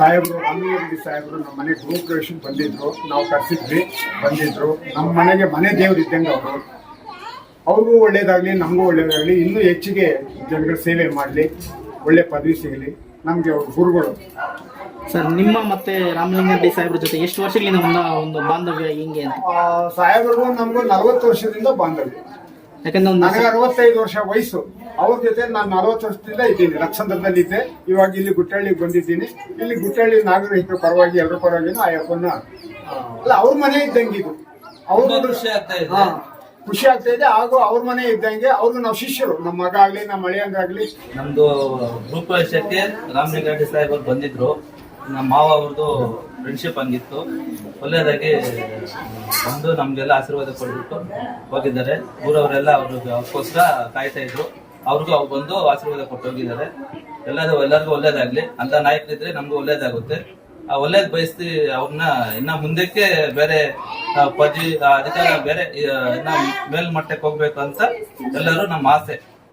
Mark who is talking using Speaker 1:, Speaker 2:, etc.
Speaker 1: ಸಾಹೇಬರು ರಾಮಲಿಂಗಾರೆಡ್ಡಿ ಸಾಹೇಬರು ನಮ್ಮ ಮನೆ ಗೃಹ ಪ್ರವೇಶಕ್ಕೆ ಬಂದಿದ್ರು. ನಾವು ಕರೆಸಿದ್ವಿ, ಬಂದಿದ್ರು. ನಮ್ಮ ಮನೆಗೆ ಮನೆ ದೇವ್ರು ಇದ್ದಂಗೆ ಅವರು. ಅವ್ರಿಗೂ ಒಳ್ಳೇದಾಗಲಿ, ನಮಗೂ ಒಳ್ಳೇದಾಗಲಿ. ಇನ್ನೂ ಹೆಚ್ಚಿಗೆ ಜನಗಳ ಸೇವೆ ಮಾಡಲಿ, ಒಳ್ಳೆ ಪದವಿ ಸಿಗಲಿ. ನಮಗೆ ಅವ್ರ ಗುರುಗಳು.
Speaker 2: ಸರ್, ನಿಮ್ಮ ಮತ್ತೆ ರಾಮಲಿಂಗಾರೆಡ್ಡಿ ಸಾಹೇಬ್ರ ಜೊತೆ ಎಷ್ಟು ವರ್ಷಗಳಿಂದ ಒಂದು ಬಾಂಧವ್ಯ ಹಿಂಗೆ ಅಂತ?
Speaker 1: ಸಾಹೇಬರಿಗೂ ನಮಗೂ 40 ವರ್ಷದಿಂದ ಬಾಂಧವ್ಯ.
Speaker 2: ಯಾಕಂದ್ರೆ
Speaker 1: ನನಗೆ 65 ವರ್ಷ ವಯಸ್ಸು. ಅವ್ರ ಜೊತೆ ನಾನು 40 ವರ್ಷದಿಂದ ಇದ್ದೀನಿ. ಲಕ್ಷಂದ್ರದಲ್ಲಿ ಇದ್ದೆ. ಇವಾಗ ಇಲ್ಲಿ ಗುಟ್ಟಳ್ಳಿಗೆ ಬಂದಿದ್ದೀನಿ. ಇಲ್ಲಿ ಗುಟ್ಟಳ್ಳಿ ನಾಗರಿಕರ ಪರವಾಗಿ, ಎಲ್ಲರ ಪರವಾಗಿನೂ ಆ ಯಪ್ಪನ್ನ ಅಲ್ಲ, ಅವ್ರ ಮನೆ ಇದ್ದಂಗಿದು. ಅವ್ರು ಖುಷಿ ಆಗ್ತಾ ಇದೆ. ಹಾಗೂ ಅವ್ರ ಮನೆ ಇದ್ದಂಗೆ. ಅವ್ರಿಗೆ ನಾವು ಶಿಷ್ಯರು. ನಮ್ಮ ಮಗ ಆಗ್ಲಿ, ನಮ್ಮ ಮಳೆಯಂಗಾಗ್ಲಿ.
Speaker 3: ನಮ್ದು ಗ್ರೂಪ್ ಪ್ರವೇಶಕ್ಕೆ ರಾಮಲಿಂಗಾರೆಡ್ಡಿ ಸಾಹೇಬರು ಬಂದಿದ್ರು. ನಮ್ಮ ಮಾವ ಅವ್ರದ್ದು ಫ್ರೆಂಡ್ಶಿಪ್ ಹಂಗಿತ್ತು. ಒಳ್ಳೆಯದಾಗಿ ಬಂದು ನಮ್ಗೆಲ್ಲ ಆಶೀರ್ವಾದ ಕೊಡ್ಬಿಟ್ಟು ಹೋಗಿದ್ದಾರೆ. ಊರವರೆಲ್ಲ ಅವ್ರಿಗೋಸ್ಕರ ಕಾಯ್ತಾ ಇದ್ರು. ಅವ್ರಿಗೂ ಅವ್ರು ಬಂದು ಆಶೀರ್ವಾದ ಕೊಟ್ಟು ಹೋಗಿದ್ದಾರೆ. ಎಲ್ಲರಿಗೂ ಒಳ್ಳೇದಾಗ್ಲಿ ಅಂತ ನಾಯಕರಿದ್ರೆ ನಮ್ಗೂ ಒಳ್ಳೇದಾಗುತ್ತೆ. ಆ ಒಳ್ಳೇದ್ ಬಯಸ್ತಿ ಅವ್ರನ್ನ ಇನ್ನ ಮುಂದಕ್ಕೆ ಬೇರೆ ಪದವಿ ಅಧಿಕಾರ ಬೇರೆ ಇನ್ನ ಮೇಲ್ಮಟ್ಟಕ್ಕೆ ಹೋಗ್ಬೇಕು ಅಂತ ಎಲ್ಲರೂ ನಮ್ಮ ಆಸೆ.